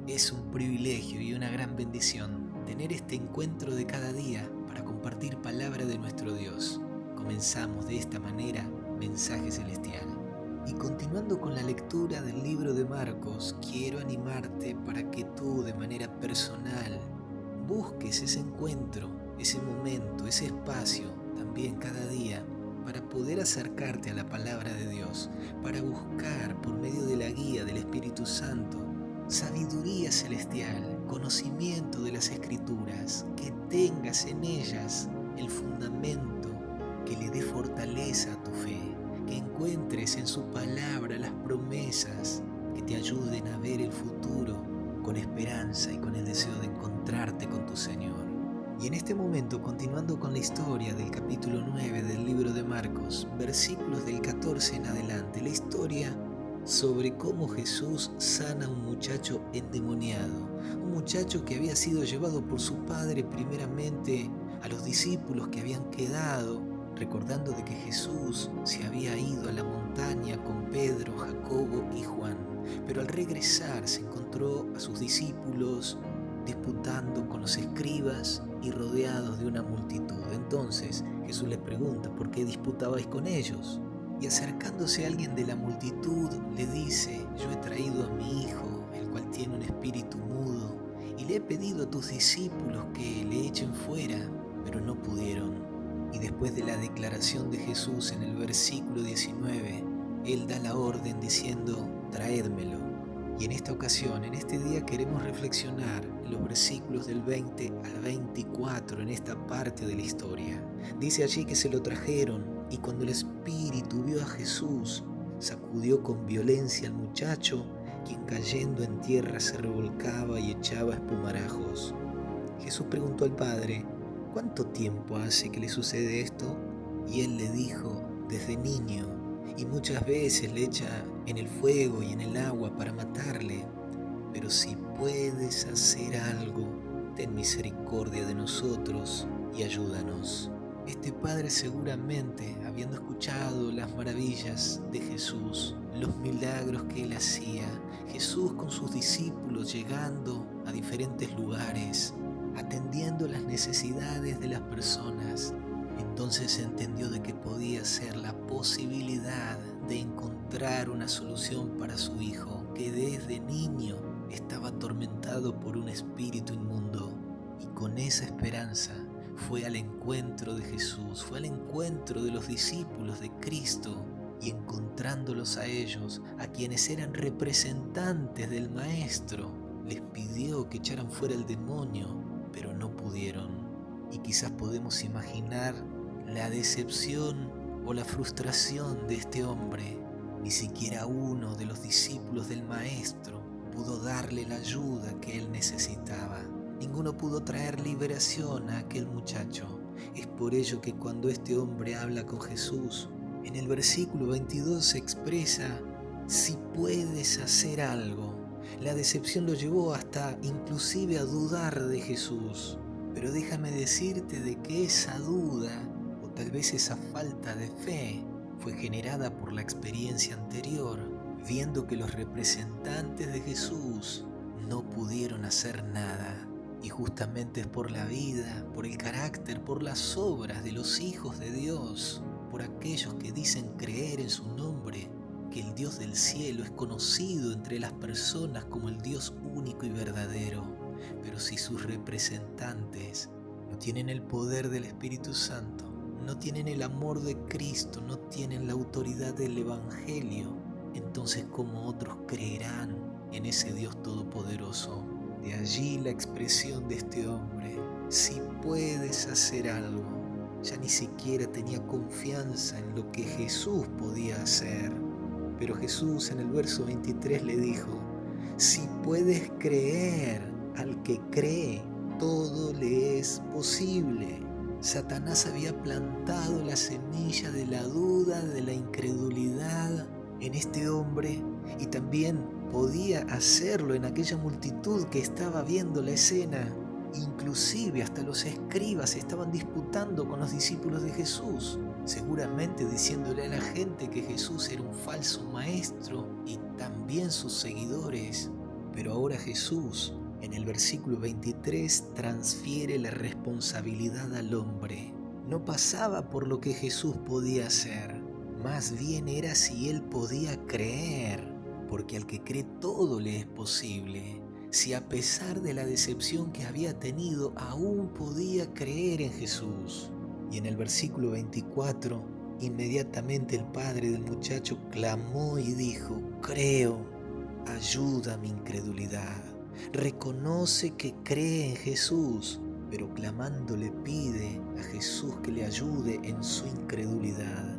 Es un privilegio y una gran bendición tener este encuentro de cada día para compartir palabra de nuestro Dios. Comenzamos de esta manera Mensaje Celestial. Y continuando con la lectura del libro de Marcos, quiero animarte para que tú de manera personal busques ese encuentro, ese momento, ese espacio también cada día para poder acercarte a la palabra de Dios, para buscar por medio de la guía del Espíritu Santo sabiduría celestial, conocimiento de las Escrituras, que tengas en ellas el fundamento que le dé fortaleza a tu fe, que encuentres en su palabra las promesas que te ayuden a ver el futuro con esperanza y con el deseo de encontrarte con tu Señor. Y en este momento, continuando con la historia del capítulo 9 del libro de Marcos, versículos del 14 en adelante, la historia sobre cómo Jesús sana a un muchacho endemoniado, un muchacho que había sido llevado por su padre primeramente a los discípulos que habían quedado, recordando de que Jesús se había ido a la montaña con Pedro, Jacobo y Juan, pero al regresar se encontró a sus discípulos disputando con los escribas y rodeados de una multitud. Entonces Jesús les pregunta: ¿por qué disputabais con ellos? Y acercándose a alguien de la multitud le dice: yo he traído a mi hijo, el cual tiene un espíritu mudo, y le he pedido a tus discípulos que le echen fuera, pero no pudieron. Y después de la declaración de Jesús en el versículo 19, Él da la orden diciendo: traédmelo. Y en esta ocasión, en este día, queremos reflexionar en los versículos del 20 al 24 en esta parte de la historia. Dice allí que se lo trajeron, y cuando el espíritu vio a Jesús, sacudió con violencia al muchacho, quien cayendo en tierra se revolcaba y echaba espumarajos. Jesús preguntó al padre: ¿cuánto tiempo hace que le sucede esto? Y él le dijo: desde niño, y muchas veces le echa en el fuego y en el agua para matarle. Pero si puedes hacer algo, ten misericordia de nosotros y ayúdanos. Este padre, seguramente habiendo escuchado las maravillas de Jesús, los milagros que él hacía, Jesús con sus discípulos llegando a diferentes lugares, atendiendo las necesidades de las personas, entonces entendió de que podía ser la posibilidad de encontrar una solución para su hijo, que desde niño estaba atormentado por un espíritu inmundo. Y con esa esperanza fue al encuentro de Jesús, fue al encuentro de los discípulos de Cristo, y encontrándolos a ellos, a quienes eran representantes del Maestro, les pidió que echaran fuera el demonio, pero no pudieron. Y quizás podemos imaginar la decepción o la frustración de este hombre. Ni siquiera uno de los discípulos del Maestro pudo darle la ayuda que él necesitaba. Ninguno pudo traer liberación a aquel muchacho. Es por ello que cuando este hombre habla con Jesús, en el versículo 22 se expresa: si puedes hacer algo. La decepción lo llevó hasta inclusive a dudar de Jesús. Pero déjame decirte de que esa duda, o tal vez esa falta de fe, fue generada por la experiencia anterior, viendo que los representantes de Jesús no pudieron hacer nada. Y justamente es por la vida, por el carácter, por las obras de los hijos de Dios, por aquellos que dicen creer en su nombre, que el Dios del cielo es conocido entre las personas como el Dios único y verdadero. Pero si sus representantes no tienen el poder del Espíritu Santo, no tienen el amor de Cristo, no tienen la autoridad del Evangelio, entonces ¿cómo otros creerán en ese Dios todopoderoso? De allí la expresión de este hombre: si puedes hacer algo. Ya ni siquiera tenía confianza en lo que Jesús podía hacer. Pero Jesús en el verso 23 le dijo: si puedes creer, al que cree, todo le es posible. Satanás había plantado la semilla de la duda, de la incredulidad en este hombre, y también podía hacerlo en aquella multitud que estaba viendo la escena. Inclusive hasta los escribas estaban disputando con los discípulos de Jesús, seguramente diciéndole a la gente que Jesús era un falso maestro, y también sus seguidores Pero ahora Jesús, en el versículo 23, transfiere la responsabilidad al hombre. No pasaba por lo que Jesús podía hacer, más bien era si él podía creer, porque al que cree todo le es posible. Si a pesar de la decepción que había tenido, aún podía creer en Jesús. Y en el versículo 24, inmediatamente el padre del muchacho clamó y dijo: creo, ayuda mi incredulidad. Reconoce que cree en Jesús, pero clamando le pide a Jesús que le ayude en su incredulidad.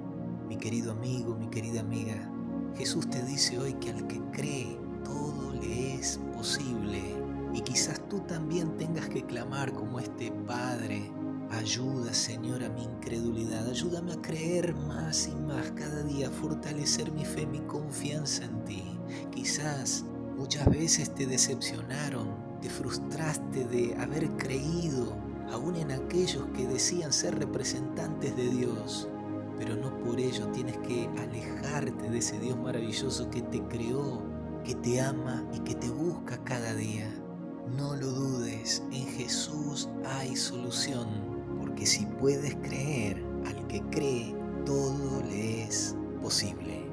Mi querido amigo, mi querida amiga, Jesús te dice hoy que al que cree, todo le es posible. Y quizás tú también tengas que clamar como este Padre: ayuda, Señor, a mi incredulidad. Ayúdame a creer más y más cada día, a fortalecer mi fe, mi confianza en ti. Quizás muchas veces te decepcionaron, te frustraste de haber creído, aún en aquellos que decían ser representantes de Dios. Pero no por ello tienes que alejarte de ese Dios maravilloso que te creó, que te ama y que te busca cada día. No lo dudes, en Jesús hay solución, porque si puedes creer, al que cree, todo le es posible.